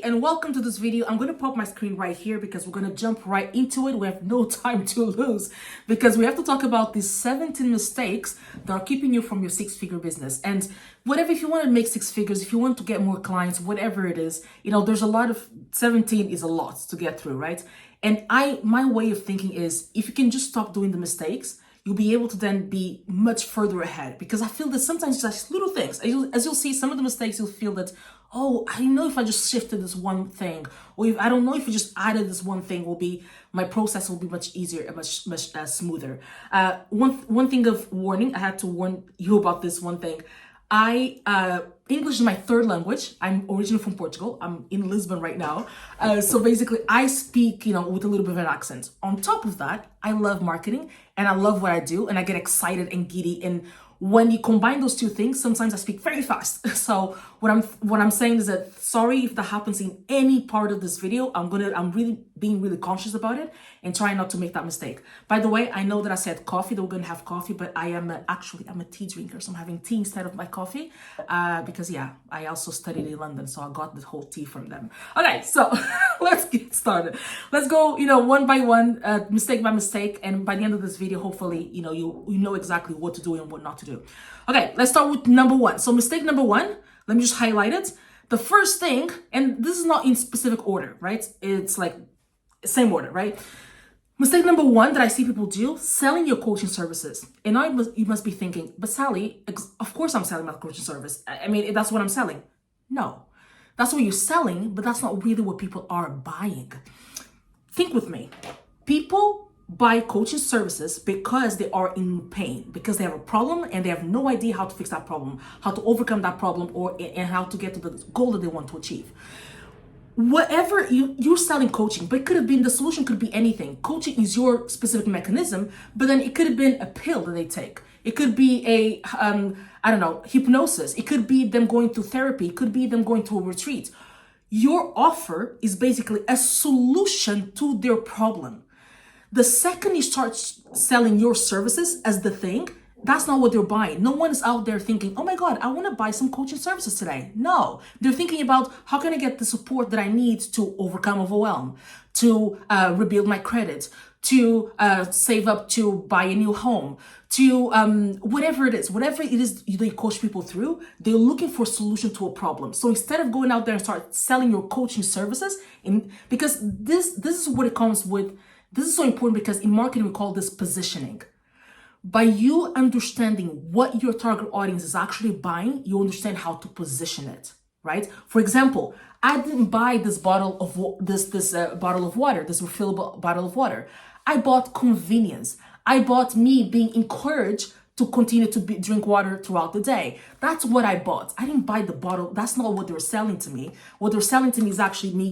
and welcome to this video. I'm going to pop my screen right here because we're going to jump right into it. We have no time to lose because we have to talk about these 17 mistakes that are keeping you from your six-figure business. And whatever, if you want to make six figures, if you want to get more clients, whatever it is, there's a lot of 17 is a lot to get through, right? And my way of thinking is if you can just stop doing the mistakes, you'll be able to then be much further ahead, because I feel that sometimes it's just little things. As you'll see, some of the mistakes, you'll feel that, oh, I don't know if I just shifted this one thing, or if I don't know if I just added this one thing, my process will be much easier and much smoother. One thing of warning, I had to warn you about this one thing. English is my third language. I'm originally from Portugal. I'm in Lisbon right now. So basically I speak, with a little bit of an accent. On top of that, I love marketing and I love what I do and I get excited and giddy. And when you combine those two things, sometimes I speak very fast. So what I'm saying is that sorry if that happens in any part of this video. I'm really being really conscious about it and trying not to make that mistake. By the way, I know that I said coffee, that we're gonna have coffee, but I'm a tea drinker. So I'm having tea instead of my coffee because I also studied in London. So I got the whole tea from them. Okay, so let's get started. Let's go, one by one, mistake by mistake. And by the end of this video, hopefully, you know exactly what to do and what not to do. Okay, let's start with number one. So mistake number one, let me just highlight it. The first thing, and this is not in specific order, right? It's like same order, right? Mistake number one that I see people do, selling your coaching services. And you must be thinking, but Sally, of course I'm selling my coaching service. I mean, that's what I'm selling. No, that's what you're selling, but that's not really what people are buying. Think with me. People buy coaching services because they are in pain, because they have a problem and they have no idea how to fix that problem, how to overcome that problem, and how to get to the goal that they want to achieve. Whatever you're selling coaching, but it could have been, the solution could be anything. Coaching is your specific mechanism, but then it could have been a pill that they take. It could be a, hypnosis. It could be them going to therapy. It could be them going to a retreat. Your offer is basically a solution to their problem. The second you start selling your services as the thing, that's not what they're buying. No one is out there thinking, oh my God, I want to buy some coaching services today. No, they're thinking about how can I get the support that I need to overcome overwhelm, to rebuild my credit, to save up to buy a new home, to whatever it is they coach people through, they're looking for a solution to a problem. So instead of going out there and start selling your coaching services, because this is what it comes with. This is so important because in marketing, we call this positioning. By you understanding what your target audience is actually buying, you understand how to position it, right? For example, I didn't buy this bottle of bottle of water, this refillable bottle of water. I bought convenience. I bought me being encouraged to continue to drink water throughout the day. That's what I bought. I didn't buy the bottle. That's not what they're selling to me. What they're selling to me is actually me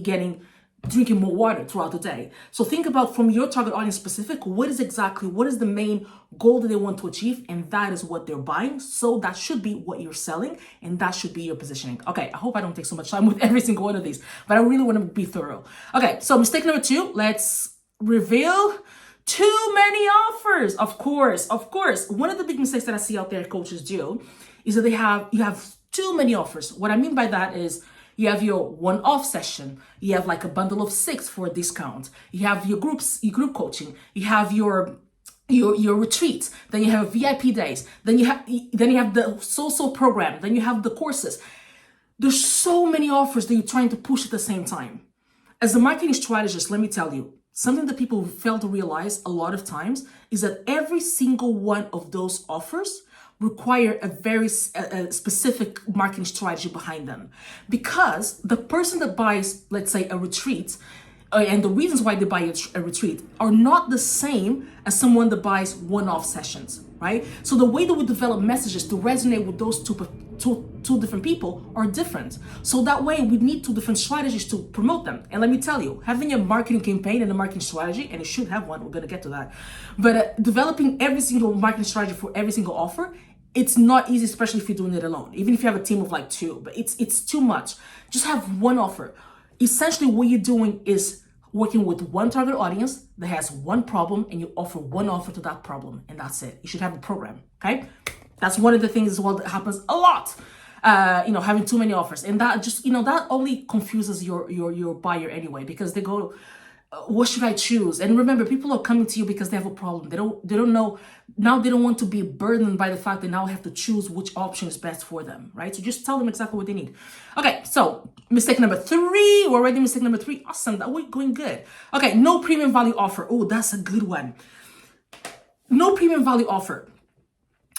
drinking more water throughout the day. So think about, from your target audience specific, what is the main goal that they want to achieve, and that is what they're buying. So that should be what you're selling, and that should be your positioning. Okay, I hope I don't take so much time with every single one of these, but I really want to be thorough. Okay, so mistake number two, let's reveal too many offers. Of course. One of the big mistakes that I see out there coaches do is that you have too many offers. What I mean by that is, you have your one-off session. You have like a bundle of 6 for a discount. You have your group coaching. You have your retreats. Then you have VIP days. Then you have the social program. Then you have the courses. There's so many offers that you're trying to push at the same time. As a marketing strategist, let me tell you, something that people fail to realize a lot of times is that every single one of those offers require a very specific marketing strategy behind them. Because the person that buys, let's say, a retreat, and the reasons why they buy a retreat are not the same as someone that buys one-off sessions, right? So the way that we develop messages to resonate with those two different people are different. So that way we need 2 different strategies to promote them. And let me tell you, having a marketing campaign and a marketing strategy, and you should have one, we're gonna get to that, but developing every single marketing strategy for every single offer, it's not easy, especially if you're doing it alone, even if you have a team of like 2, but it's too much. Just have one offer. Essentially what you're doing is working with one target audience that has one problem, and you offer one offer to that problem, and that's it. You should have a program, okay? That's one of the things as well that happens a lot. having too many offers. And that just, that only confuses your buyer anyway, because they go, what should I choose? And remember, people are coming to you because they have a problem. They don't know. Now they don't want to be burdened by the fact that now I have to choose which option is best for them, right? So just tell them exactly what they need. Okay, so mistake number 3. We're already mistake number 3. Awesome, that we're going good. Okay, no premium value offer. Oh, that's a good one. No premium value offer.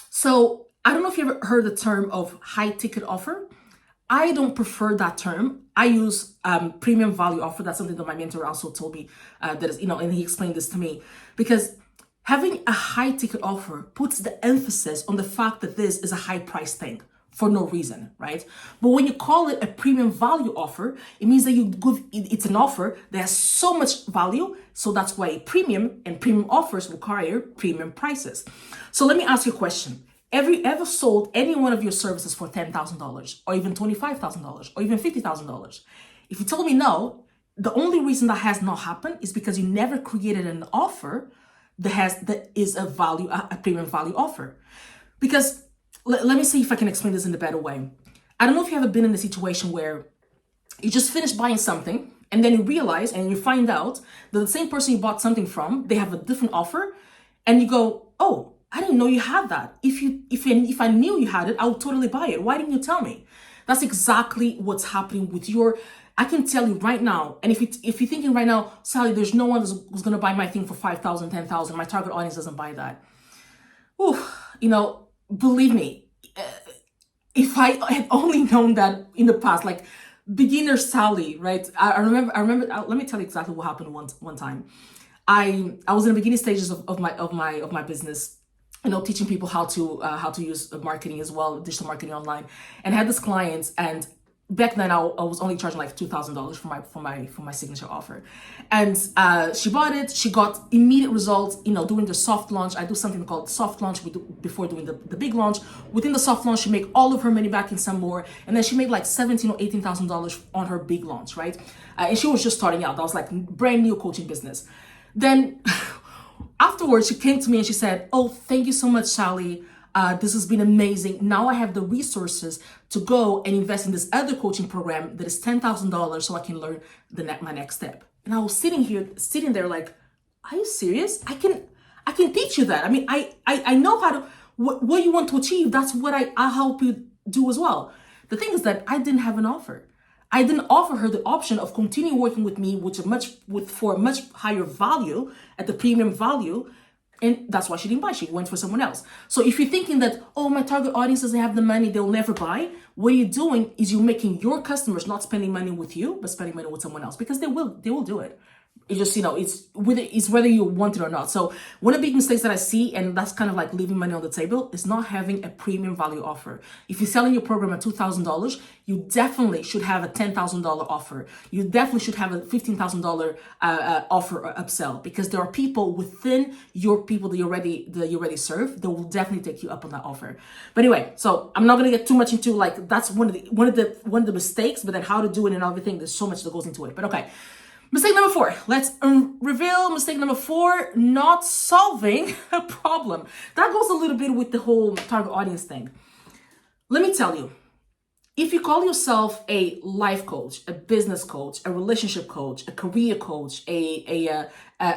So I don't know if you ever heard the term of high ticket offer. I don't prefer that term. I use premium value offer. That's something that my mentor also told me that is, and he explained this to me, because having a high ticket offer puts the emphasis on the fact that this is a high price thing for no reason, right? But when you call it a premium value offer, it means that it's an offer that has so much value. So that's why premium and premium offers require premium prices. So let me ask you a question. Have you ever sold any one of your services for $10,000 or even $25,000 or even $50,000? If you told me no, the only reason that has not happened is because you never created an offer that is a premium value offer. Because let me see if I can explain this in a better way. I don't know if you ever been in a situation where you just finished buying something and then you realize and you find out that the same person you bought something from, they have a different offer, and you go, oh, I didn't know you had that. If I knew you had it, I would totally buy it. Why didn't you tell me? That's exactly what's happening with I can tell you right now, and if you're thinking right now, Sally, there's no one who's going to buy my thing for 5,000, 10,000. My target audience doesn't buy that. Believe me, if I had only known that in the past, like beginner Sally, right? I remember, let me tell you exactly what happened one time. I was in the beginning stages of my business, teaching people how to use marketing as well, digital marketing online. And I had this client, and back then I was only charging like $2,000 for my signature offer. And she bought it. She got immediate results, doing the soft launch. I do something called soft launch before doing the big launch. Within the soft launch, she made all of her money back and some more. And then she made like $17,000 or $18,000 on her big launch, right? And she was just starting out. That was like brand new coaching business. Then afterwards, she came to me and she said, oh, thank you so much, Sally. This has been amazing. Now I have the resources to go and invest in this other coaching program that is $10,000 so I can learn my next step. And I was sitting there like, are you serious? I can teach you that. I mean, I know how to, what you want to achieve. That's what I'll help you do as well. The thing is that I didn't have an offer. I didn't offer her the option of continuing working with me, for a much higher value at the premium value. And that's why she didn't buy. She went for someone else. So if you're thinking that, oh, my target audience doesn't have the money, they'll never buy, what you're doing is you're making your customers not spending money with you, but spending money with someone else, because they will do it. It's just, it's whether you want it or not. So one of the big mistakes that I see, and that's kind of like leaving money on the table, is not having a premium value offer. If you're selling your program at $2,000, you definitely should have a $10,000 offer. You definitely should have a $15,000 offer or upsell, because there are people within your people that you already serve that will definitely take you up on that offer. But anyway, so I'm not gonna get too much into like that's one of the mistakes, but then how to do it and everything. There's so much that goes into it. But okay. Mistake number 4, let's reveal mistake number 4, not solving a problem. That goes a little bit with the whole target audience thing. Let me tell you, if you call yourself a life coach, a business coach, a relationship coach, a career coach, a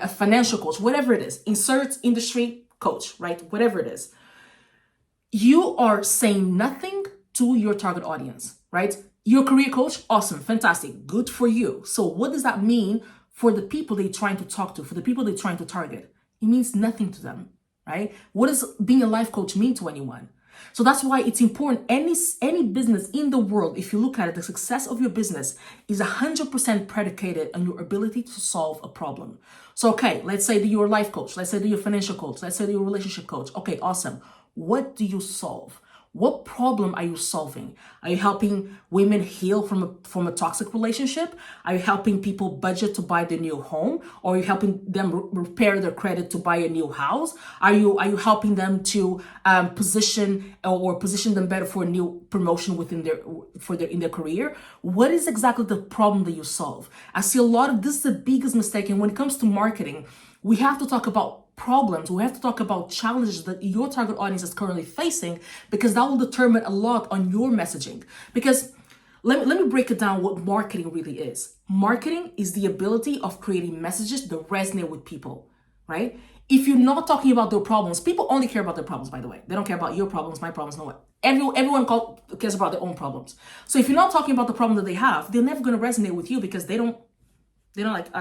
financial coach, whatever it is, insert industry coach, right? Whatever it is, you are saying nothing to your target audience, right? You're a career coach, awesome, fantastic, good for you. So what does that mean for the people that you're trying to talk to, for the people that you're trying to target? It means nothing to them, right? What does being a life coach mean to anyone? So that's why it's important. Any business in the world, if you look at it, the success of your business is 100% predicated on your ability to solve a problem. So, okay, let's say that you're a life coach. Let's say that you're a financial coach. Let's say that you're a relationship coach. Okay, awesome. What do you solve? What problem are you solving? Are you helping women heal from a toxic relationship? Are you helping people budget to buy their new home? Or are you helping them repair their credit to buy a new house? Are you helping them to position them better for a new promotion in their career? What is exactly the problem that you solve? I see this is the biggest mistake, and when it comes to marketing, we have to talk about problems. We have to talk about challenges that your target audience is currently facing, because that will determine a lot on your messaging. Because let me break it down what marketing really is. Marketing is the ability of creating messages that resonate with people, right? If you're not talking about their problems, people only care about their problems, by the way. They don't care about your problems, my problems, no one. Everyone cares about their own problems. So if you're not talking about the problem that they have, they're never going to resonate with you, because they don't like,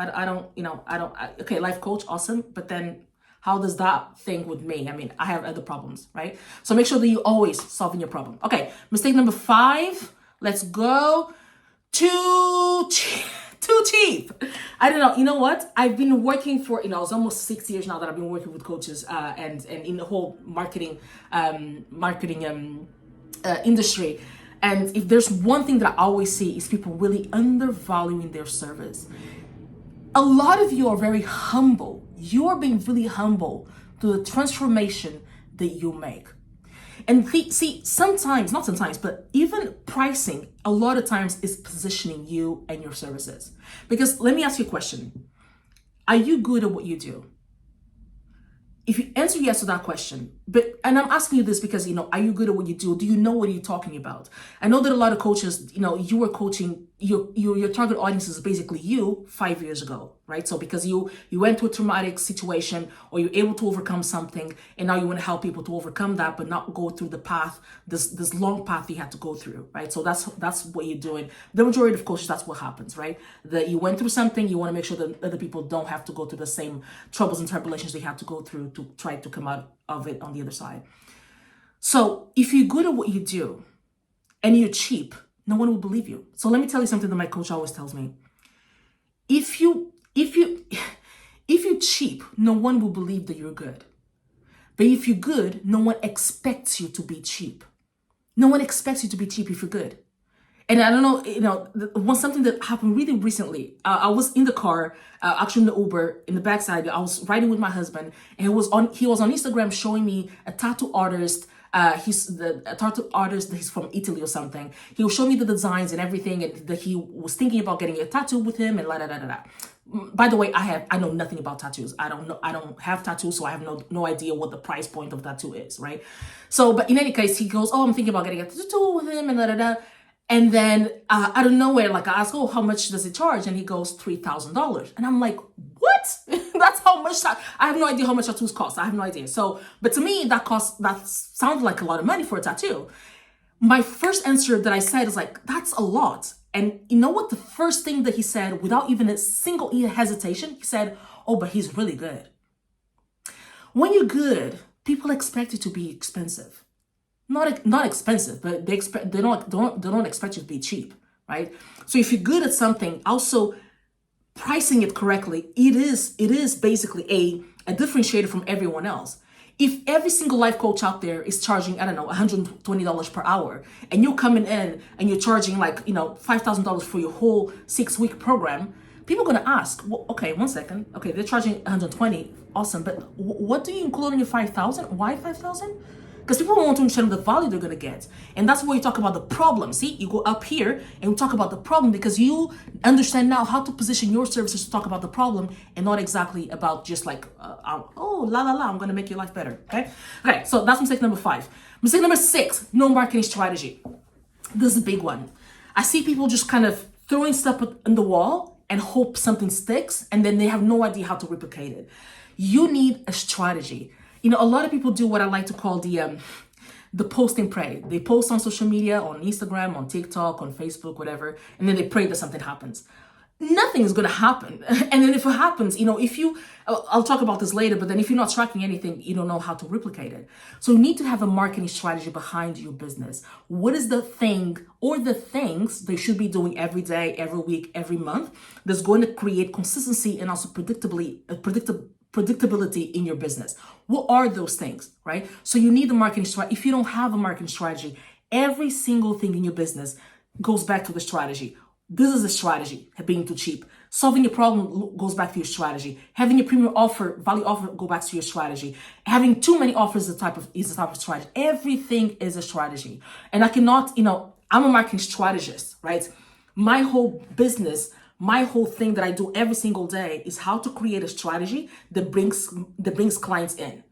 okay, life coach, awesome. But then how does that thing with me? I mean, I have other problems, right? So make sure that you always solving your problem. Okay, mistake number 5. Let's go. Too cheap. I don't know. You know what? I've been working for, it's almost 6 years now that I've been working with coaches and in the whole marketing industry. And if there's one thing that I always see is people really undervaluing their service. A lot of you are very humble. You are being really humble to the transformation that you make. And see, sometimes, not sometimes, but even pricing, a lot of times is positioning you and your services. Because let me ask you a question. Are you good at what you do? If you answer yes to that question, and I'm asking you this because, are you good at what you do? Do you know what you're talking about? I know that a lot of coaches, you were coaching, your target audience is basically you 5 years ago, right? So because you went through a traumatic situation, or you're able to overcome something, and now you want to help people to overcome that, but not go through the path, this long path you had to go through, right? So that's what you're doing. The majority of coaches, that's what happens, right? That you went through something, you want to make sure that other people don't have to go through the same troubles and tribulations they had to go through to try to come out of it on the other side. So if you're good at what you do and you're cheap, no one will believe you. So let me tell you something that my coach always tells me. If you're cheap, no one will believe that you're good. But if you're good, no one expects you to be cheap. No one expects you to be cheap if you're good. And I don't know, something that happened really recently. I was in the car, actually in the Uber, in the backside. I was riding with my husband, and he was on Instagram showing me a tattoo artist. He's a tattoo artist. He's from Italy or something. He will show me the designs and everything, and that he was thinking about getting a tattoo with him, and By the way, I know nothing about tattoos. I don't have tattoos, so I have no idea what the price point of tattoo is, right? So, but in any case, he goes, "Oh, I'm thinking about getting a tattoo with him," and And then out of nowhere, I ask, "Oh, how much does it charge?" And he goes, $3,000. And I'm like, what? That's how much I have no idea how much tattoos cost. I have no idea. So, but to me, that sounds like a lot of money for a tattoo. My first answer that I said is that's a lot. And you know what? The first thing that he said, without even a single hesitation, he said, "Oh, but he's really good." When you're good, people expect it to be expensive. Not expensive, but they don't expect you to be cheap, right? So if you're good at something, also pricing it correctly, it is basically a differentiator from everyone else. If every single life coach out there is charging, I don't know, $120 per hour, and you're coming in and you're charging $5,000 for your whole 6-week program, people are gonna ask, well, okay, 1 second, okay, they're charging 120, awesome, but what do you include in your 5,000? Why 5,000? Because people want to understand the value they're going to get. And that's where you talk about the problem. See, you go up here and we talk about the problem, because you understand now how to position your services to talk about the problem, and not exactly about just I'm going to make your life better. Okay, so that's mistake number 5. Mistake number 6, no marketing strategy. This is a big one. I see people just kind of throwing stuff on the wall and hope something sticks, and then they have no idea how to replicate it. You need a strategy. A lot of people do what I like to call the post and pray. They post on social media, on Instagram, on TikTok, on Facebook, whatever, and then they pray that something happens. Nothing is going to happen. And then if it happens, I'll talk about this later, but then if you're not tracking anything, you don't know how to replicate it. So you need to have a marketing strategy behind your business. What is the thing or the things they should be doing every day, every week, every month that's going to create consistency and also predictability in your business? What are those things, right? So you need a marketing strategy. If you don't have a marketing strategy, every single thing in your business goes back to the strategy. This is a strategy, being too cheap. Solving your problem goes back to your strategy. Having a premium offer, value offer, go back to your strategy. Having too many offers is a type of strategy. Everything is a strategy. And I cannot, I'm a marketing strategist, right? My whole business, my whole thing that I do every single day is how to create a strategy that brings clients in.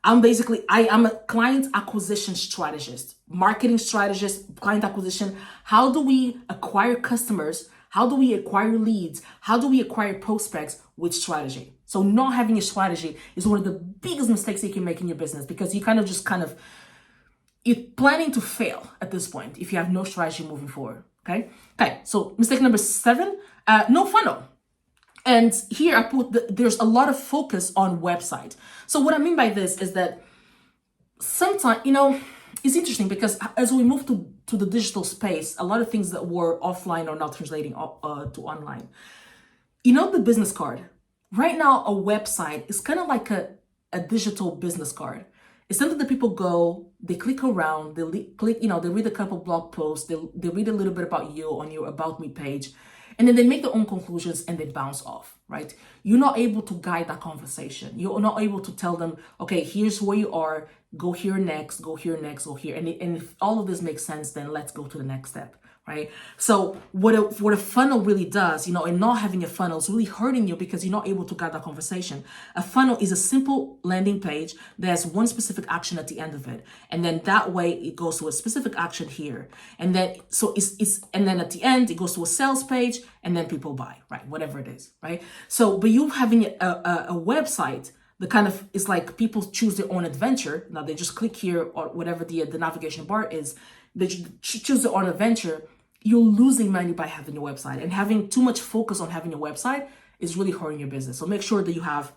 I am a client acquisition strategist, marketing strategist, client acquisition. How do we acquire customers? How do we acquire leads? How do we acquire prospects with strategy? So not having a strategy is one of the biggest mistakes you can make in your business, because you you're planning to fail at this point if you have no strategy moving forward. Okay. So mistake number 7, no funnel. And here I put there's a lot of focus on website. So what I mean by this is that sometimes, it's interesting because as we move to the digital space, a lot of things that were offline are now translating to online. The business card. Right now, a website is kind of like a digital business card. It's something that people go, they click around, they read a couple blog posts, they read a little bit about you on your About Me page, and then they make their own conclusions and they bounce off, right? You're not able to guide that conversation. You're not able to tell them, okay, here's where you are, go here next, go here next, go here. And if all of this makes sense, then let's go to the next step, right? So what a funnel really does, and not having a funnel is really hurting you because you're not able to guide that conversation. A funnel is a simple landing page that has one specific action at the end of it. And then that way it goes to a specific action here. And then, and then at the end, it goes to a sales page and then people buy, right? Whatever it is, right? So, but you having a website, the kind of, it's like people choose their own adventure. Now they just click here or whatever the navigation bar is, they choose their own adventure. You're losing money by having a website, and having too much focus on having a website is really hurting your business. So make sure that you have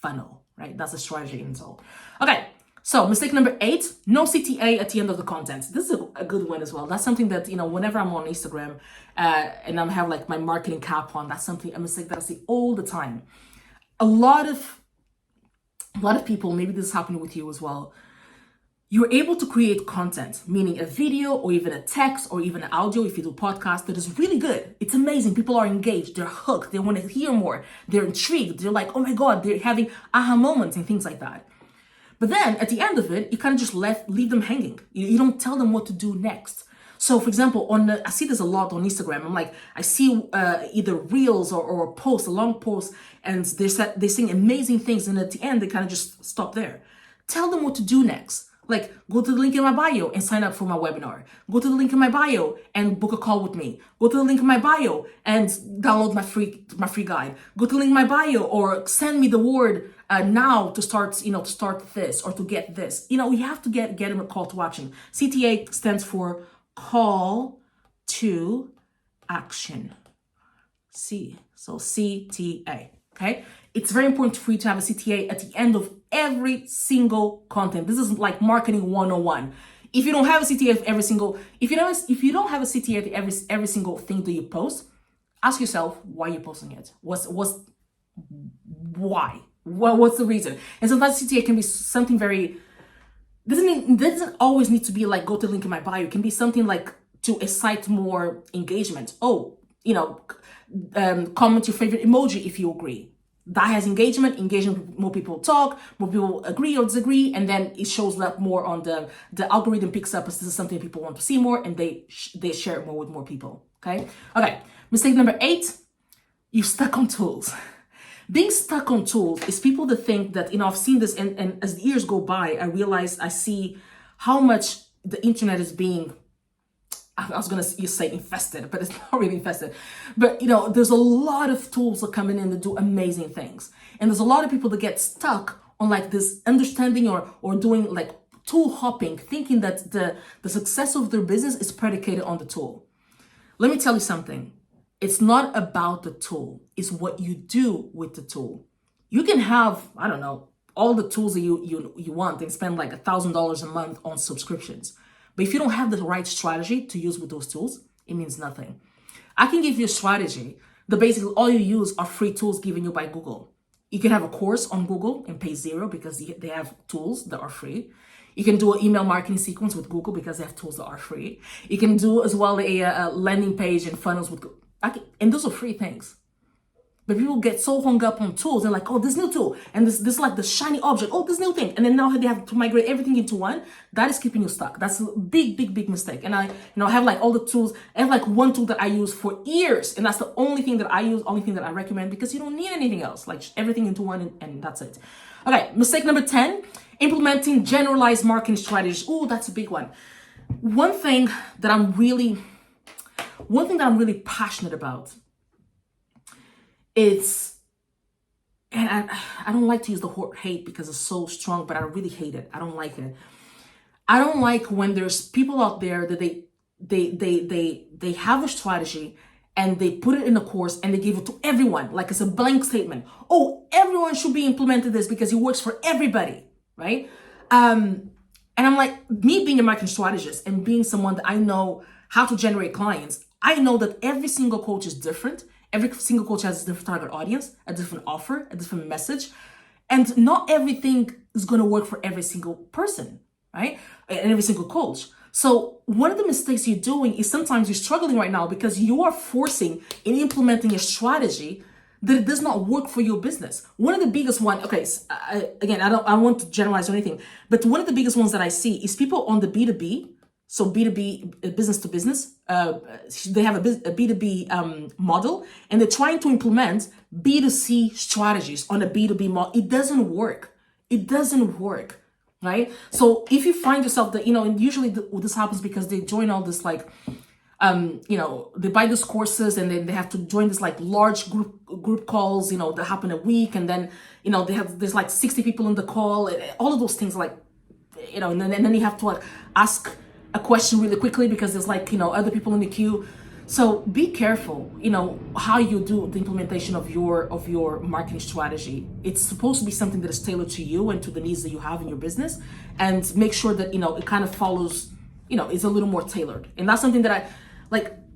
funnel, right? That's a strategy in all. Okay. So mistake number 8, no CTA at the end of the content. This is a good one as well. That's something that, whenever I'm on Instagram and I have like my marketing cap on, that's a mistake that I see all the time. A lot of people, maybe this is happening with you as well. You're able to create content, meaning a video or even a text or even an audio if you do podcast, that is really good. It's amazing. People are engaged. They're hooked. They want to hear more. They're intrigued. They're like, oh my God, they're having aha moments and things like that. But then at the end of it, you kind of just leave them hanging. You don't tell them what to do next. So for example, I see this a lot on Instagram. I'm like, I see either reels or a post, a long post, and they're saying amazing things. And at the end, they kind of just stop there. Tell them what to do next. Like, go to the link in my bio and sign up for my webinar. Go to the link in my bio and book a call with me. Go to the link in my bio and download my free guide. Go to the link in my bio or send me the word now to start, to start this or to get this. You have to get them a call to action. CTA stands for call to action. So CTA. Okay. It's very important for you to have a CTA at the end of every single content. This is like marketing 101. If you don't have a CTA if you don't have a CTA at every single thing that you post, ask yourself why you're posting it. What's the reason? And sometimes CTA can be something very, doesn't always need to be like go to the link in my bio. It can be something like to excite more engagement. Comment your favorite emoji if you agree. That has engagement, more people talk, more people agree or disagree, and then it shows up more on the algorithm picks up as this is something people want to see more, and they share it more with more people, okay? Mistake number 8, you're stuck on tools. Being stuck on tools is people that think that, I've seen this, and as the years go by, I see how much the internet is being, I was going to say infested, but it's not really infested. But, there's a lot of tools that come in and that do amazing things. And there's a lot of people that get stuck on like this understanding or doing like tool hopping, thinking that the success of their business is predicated on the tool. Let me tell you something. It's not about the tool. It's what you do with the tool. You can have, I don't know, all the tools that you want and spend like $1,000 a month on subscriptions. But if you don't have the right strategy to use with those tools, it means nothing. I can give you a strategy that basically all you use are free tools given you by Google. You can have a course on Google and pay $0 because they have tools that are free. You can do an email marketing sequence with Google because they have tools that are free. You can do as well a landing page and funnels with Google. And those are free things. But people get so hung up on tools. They're like, oh, this new tool, and this like the shiny object, oh, this new thing. And then now they have to migrate everything into one. That is keeping you stuck. That's a big, big, big mistake. And I have like all the tools. I have like one tool that I use for years. And that's the only thing that I use, only thing that I recommend, because you don't need anything else. Like everything into one, and that's it. Okay, mistake number 10, implementing generalized marketing strategies. Oh, that's a big one. One thing that I'm really passionate about is, and I don't like to use the word hate because it's so strong, but I really hate it. I don't like it. I don't like when there's people out there that they have a strategy and they put it in a course and they give it to everyone like it's a blank statement. Oh, everyone should be implemented this because it works for everybody, right? And I'm like, me being a marketing strategist and being someone that I know how to generate clients, I know that every single coach is different. Every single coach has a different target audience, a different offer, a different message. And not everything is going to work for every single person, right? And every single coach. So one of the mistakes you're doing is sometimes you're struggling right now because you are forcing and implementing a strategy that it does not work for your business. One of the biggest one, okay, again, I don't want to generalize or anything, but one of the biggest ones that I see is people on the B2B. So B2B, business to business, they have a B2B model, and they're trying to implement B2C strategies on a B2B model. It doesn't work. It doesn't work, right? So if you find yourself that, and usually this happens because they join all this like, they buy these courses and then they have to join this like large group calls, that happen a week. And then, there's like 60 people in the call, all of those things like, and then you have to like ask a question really quickly because there's like, other people in the queue. So be careful, how you do the implementation of your marketing strategy. It's supposed to be something that is tailored to you and to the needs that you have in your business, and make sure that, it kind of follows, is a little more tailored. And that's something that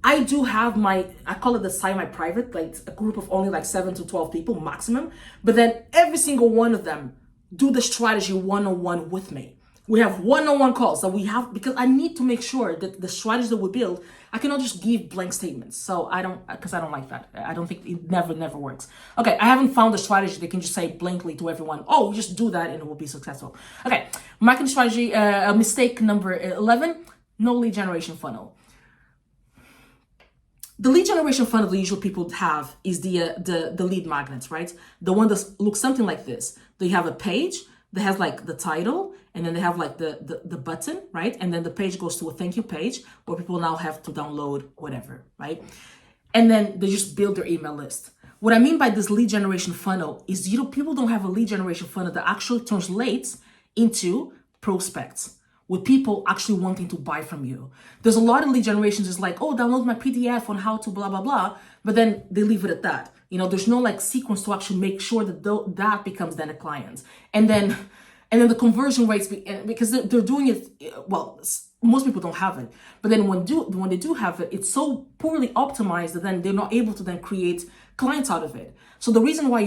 I do have I call it the semi-private, like a group of only like 7 to 12 people maximum. But then every single one of them do the strategy one-on-one with me. We have one-on-one calls that we have because I need to make sure that the strategy that we build, I cannot just give blank statements. So I don't like that. I don't think it never works. Okay, I haven't found a strategy that can just say blankly to everyone, oh, you just do that and it will be successful. Okay, marketing strategy, mistake number 11, no lead generation funnel. The lead generation funnel the usual people have is the lead magnets, right? The one that looks something like this. They have a page that has like the title, and then they have like the button, right? And then the page goes to a thank you page where people now have to download whatever, right? And then they just build their email list. What I mean by this lead generation funnel is, people don't have a lead generation funnel that actually translates into prospects, with people actually wanting to buy from you. There's a lot of lead generations is like, oh, download my PDF on how to blah, blah, blah. But then they leave it at that. There's no like sequence to actually make sure that that becomes then a client. And then the conversion rates, because they're doing it, well, most people don't have it. But then when they do have it, it's so poorly optimized that then they're not able to then create clients out of it. So the reason why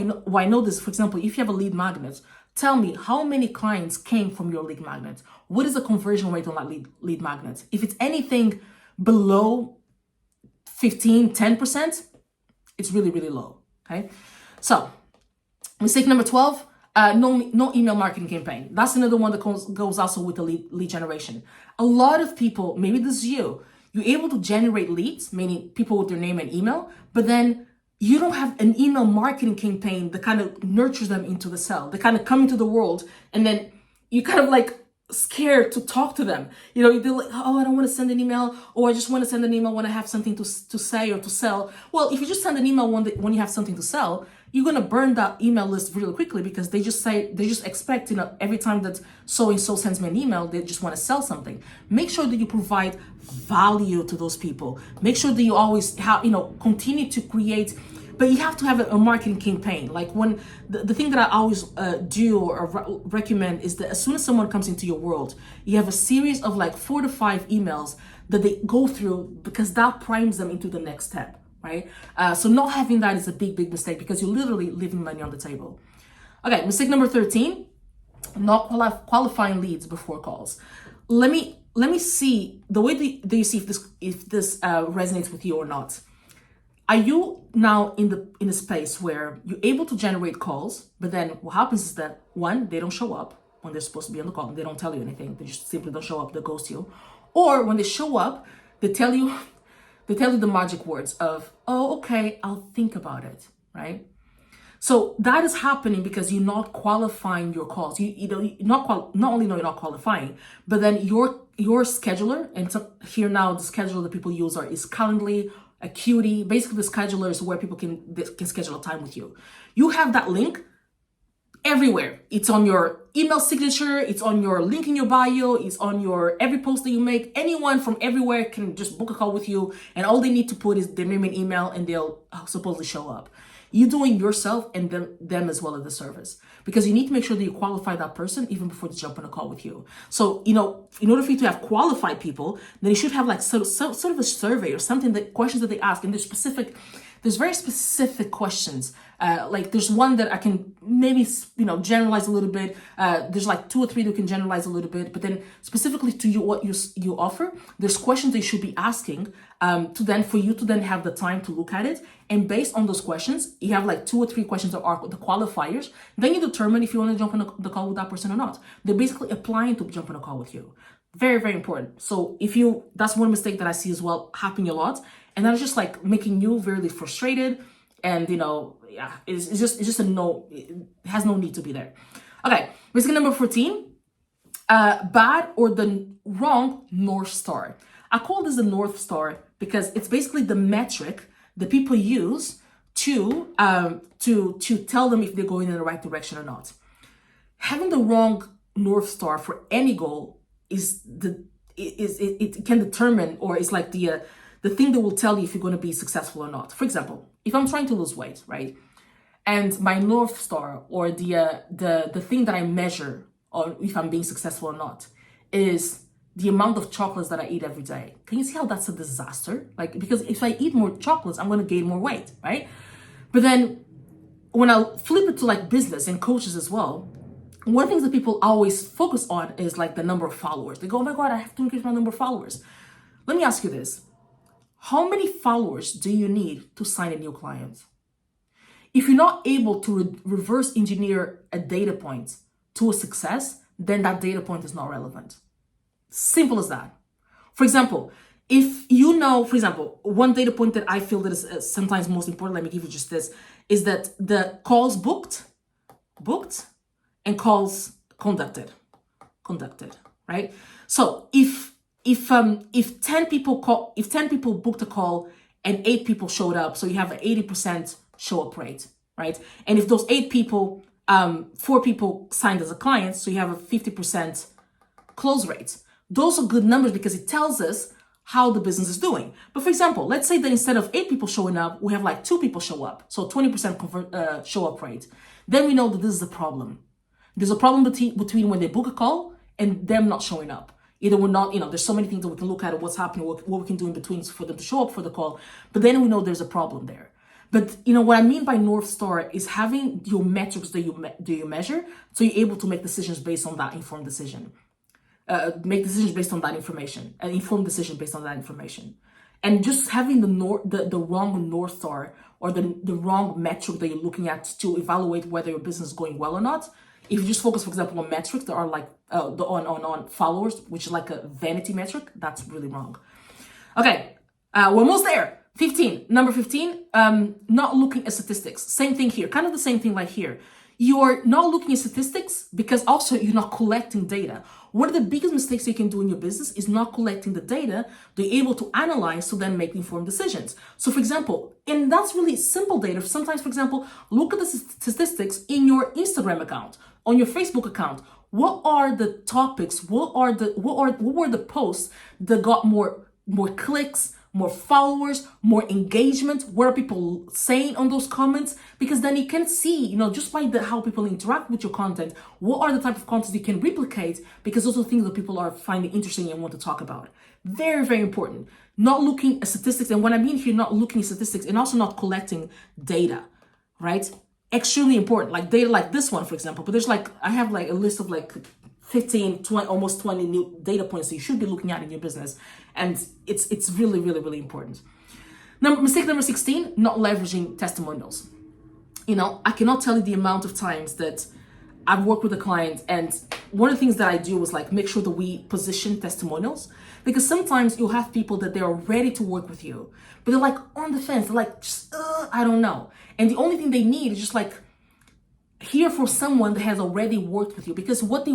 I know this, for example, if you have a lead magnet, tell me how many clients came from your lead magnet. What is the conversion rate on that lead magnet? If it's anything below 10%, it's really, really low, okay? So, mistake number 12, no email marketing campaign. That's another one that goes also with the lead generation. A lot of people, maybe this is you're able to generate leads, meaning people with their name and email, but then you don't have an email marketing campaign that kind of nurtures them into the sale. They kind of come into the world, and then you kind of like scared to talk to them. They're like, oh, I don't want to send an email, or I just want to send an email when I have something to say or to sell. Well, if you just send an email when you have something to sell, you're going to burn that email list really quickly, because they just expect, every time that so-and-so sends me an email, they just want to sell something. Make sure that you provide value to those people. Make sure that you always have, continue to create, but you have to have a marketing campaign. Like when the thing that I always do or recommend is that as soon as someone comes into your world, you have a series of like 4 to 5 emails that they go through, because that primes them into the next step. Right? So not having that is a big, big mistake, because you're literally leaving money on the table. Okay, mistake number 13, not qualifying leads before calls. Let me see the way that you see if this resonates with you or not. Are you now in the space where you're able to generate calls, but then what happens is that one, they don't show up when they're supposed to be on the call. They don't tell you anything. They just simply don't show up. They ghost you. Or when they show up, they tell you the magic words of, oh, okay, I'll think about it, right? So that is happening because you're not qualifying your calls. Not only know you're not qualifying, but then your scheduler, and so here now the scheduler that people use is Calendly, Acuity. Basically, the scheduler is where people can schedule a time with you. You have that link everywhere. It's on your email signature, it's on your link in your bio, it's on your every post that you make. Anyone from everywhere can just book a call with you, and all they need to put is their name and email, and they'll supposedly show up. You're doing yourself and them as well as the service, because you need to make sure that you qualify that person even before they jump on a call with you. So, in order for you to have qualified people, then you should have like sort of a survey or something, that questions that they ask, and there's very specific questions. Like there's one that I can maybe, generalize a little bit. There's like 2 or 3 that can generalize a little bit, but then specifically to you, what you offer, there's questions they should be asking for you to then have the time to look at it. And based on those questions, you have like 2 or 3 questions that are the qualifiers. Then you determine if you want to jump on the call with that person or not. They're basically applying to jump on a call with you. Very, very important. So that's one mistake that I see as well happening a lot. And that is just like making you very frustrated. And, it's just a no, it has no need to be there. Okay, risk number 14, bad or the wrong North Star. I call this the North Star because it's basically the metric that people use to tell them if they're going in the right direction or not. Having the wrong North Star for any goal it can determine, or it's like the thing that will tell you if you're going to be successful or not. For example, if I'm trying to lose weight, right, and my North Star, or the thing that I measure on if I'm being successful or not, is the amount of chocolates that I eat every day. Can you see how that's a disaster? Like, because if I eat more chocolates, I'm going to gain more weight, right? But then when I flip it to like business and coaches as well, one of the things that people always focus on is like the number of followers. They go, oh my God, I have to increase my number of followers. Let me ask you this. How many followers do you need to sign a new client? If you're not able to reverse engineer a data point to a success, then that data point is not relevant. Simple as that. For example, one data point that I feel that is sometimes most important, let me give you just this, is that the calls booked and calls conducted, right? So if 10 people booked a call and 8 people showed up, so you have an 80% show up rate, right? And if those 8 people, 4 people signed as a client, so you have a 50% close rate. Those are good numbers because it tells us how the business is doing. But for example, let's say that instead of 8 people showing up, we have like 2 people show up. So 20% show up rate. Then we know that this is a problem. There's a problem between when they book a call and them not showing up. Either we're not, there's so many things that we can look at what's happening, what we can do in between for them to show up for the call. But then we know there's a problem there. But what I mean by North Star is having your metrics that you measure, so you're able to make decisions based on that informed decision. Make decisions based on that information, an informed decision based on that information. And just having the wrong North Star, or the wrong metric that you're looking at to evaluate whether your business is going well or not. If you just focus, for example, on metrics that are like on followers, which is like a vanity metric, that's really wrong. Okay, we're almost there. Number 15, not looking at statistics. Same thing here, kind of the same thing like here. You're not looking at statistics because also you're not collecting data. One of the biggest mistakes you can do in your business is not collecting the data to be able to analyze to then make informed decisions. So for example, and that's really simple data. Sometimes, for example, look at the statistics in your Instagram account, on your Facebook account. What are the topics? What were the posts that got more clicks, more followers, more engagement? What are people saying on those comments? Because then you can see, just by how people interact with your content, what are the type of content you can replicate, because those are things that people are finding interesting and want to talk about. Very, very important. Not looking at statistics. And what I mean here, not looking at statistics and also not collecting data, right? Extremely important. Like data like this one, for example, but I have a list of 15, 20, almost 20 new data points that you should be looking at in your business. And it's really, really, really important. Mistake number 16, not leveraging testimonials. I cannot tell you the amount of times that I've worked with a client, and one of the things that I do is like make sure that we position testimonials, because sometimes you'll have people that they are ready to work with you, but they're like on the fence. They're like, I don't know. And the only thing they need is just like hear from someone that has already worked with you, because what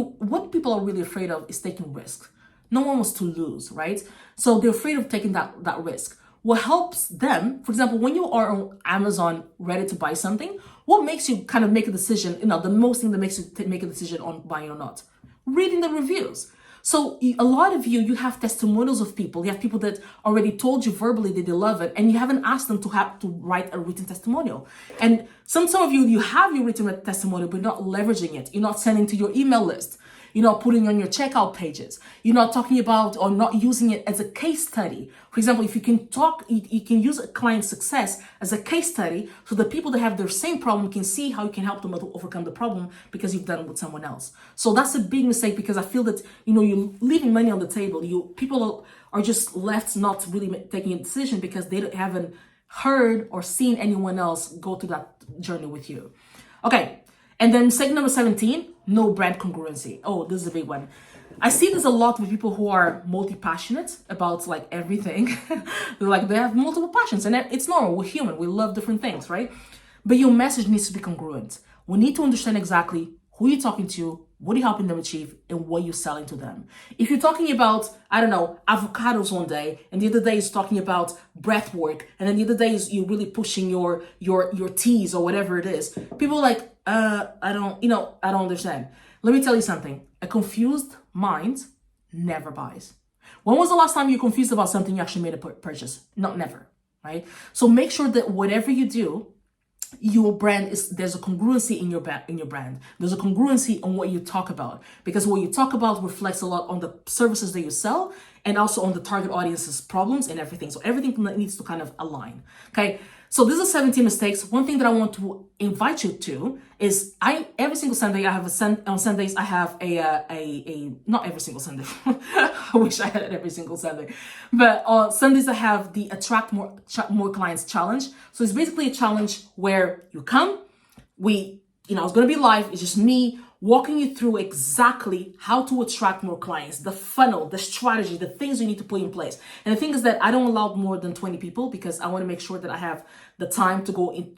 people are really afraid of is taking risks. No one wants to lose, right? So they're afraid of taking that risk. What helps them, for example, when you are on Amazon ready to buy something, what makes you kind of make a decision, the most thing that makes you make a decision on buying or not? Reading the reviews. So a lot of you have testimonials of people. You have people that already told you verbally that they love it, and you haven't asked them to have to write a written testimonial. And some of you have your written testimonial, but not leveraging it. You're not sending to your email list. You're not putting on your checkout pages. You're not talking about or not using it as a case study. For example, if you can you can use a client success as a case study, so the people that have their same problem can see how you can help them overcome the problem because you've done it with someone else. So that's a big mistake, because I feel that, you're leaving money on the table. People are just left not really taking a decision because they haven't heard or seen anyone else go through that journey with you. Okay. And then mistake number 17, no brand congruency. Oh, this is a big one. I see this a lot with people who are multi-passionate about like everything. They have multiple passions, and it's normal. We're human. We love different things, right? But your message needs to be congruent. We need to understand exactly who you're talking to, what you're helping them achieve, and what you're selling to them. If you're talking about, avocados one day, and the other day is talking about breath work, and then the other day is you're really pushing your teas or whatever it is, people are like, I don't understand. Let me tell you something. A confused mind never buys. When was the last time you confused about something you actually made a purchase? Never, right? So make sure that whatever you do, your brand there's a congruency in your brand. There's a congruency on what you talk about, because what you talk about reflects a lot on the services that you sell, and also on the target audience's problems and everything. So everything needs to kind of align. Okay. So these are 17 mistakes. One thing that I want to invite you to is every single Sunday on Sundays I have a not every single Sunday. I wish I had it every single Sunday. But on Sundays I have the Attract More Clients challenge. So it's basically a challenge where you come, it's going to be live. It's just me walking you through exactly how to attract more clients, the funnel, the strategy, the things you need to put in place. And the thing is that I don't allow more than 20 people, because I want to make sure that I have the time to go in,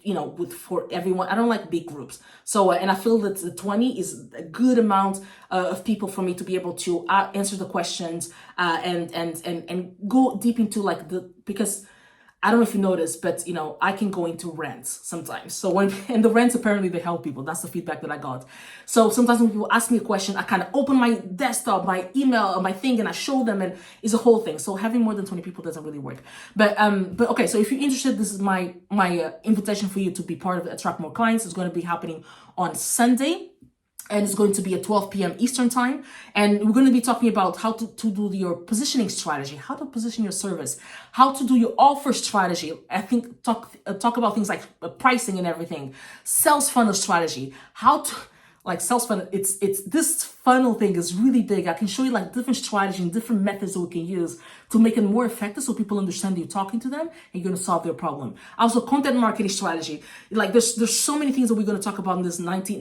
for everyone. I don't like big groups. So, and I feel that the 20 is a good amount of people for me to be able to answer the questions and go deep into because I don't know if you noticed, but I can go into rants sometimes. So and the rants, apparently they help people. That's the feedback that I got. So sometimes when people ask me a question, I kind of open my desktop, my email, my thing, and I show them, and it's a whole thing. So having more than 20 people doesn't really work. But okay. So if you're interested, this is my invitation for you to be part of Attract More Clients. It's going to be happening on Sunday. And it's going to be at 12 p.m. Eastern time. And we're going to be talking about how to do your positioning strategy, how to position your service, how to do your offer strategy. I think talk about things like pricing and everything, sales funnel strategy, how to sales funnel. It's this funnel thing is really big. I can show you different strategy and different methods that we can use to make it more effective, so people understand that you're talking to them and you're going to solve their problem. Also, content marketing strategy. There's so many things that we're going to talk about in this 90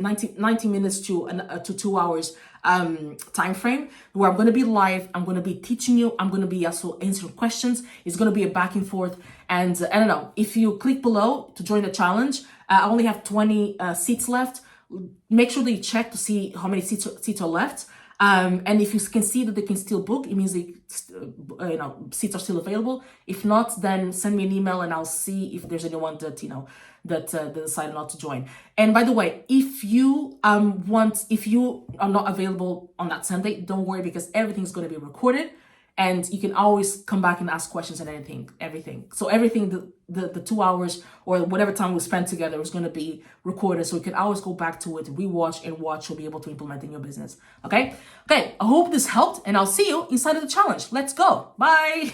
minutes to 2 hours time frame, where I'm going to be live. I'm going to be teaching you. I'm going to be also answering questions. It's going to be a back and forth. And I don't know, if you click below to join the challenge, I only have 20 seats left. Make sure that you check to see how many seats are left. And if you can see that they can still book, it means seats are still available. If not, then send me an email and I'll see if there's anyone that decided not to join. And by the way, if you are not available on that Sunday, don't worry, because everything's going to be recorded. And you can always come back and ask questions and everything. So everything, the 2 hours or whatever time we spend together is going to be recorded. So you can always go back to it, rewatch and watch. You'll be able to implement in your business. Okay. I hope this helped, and I'll see you inside of the challenge. Let's go. Bye.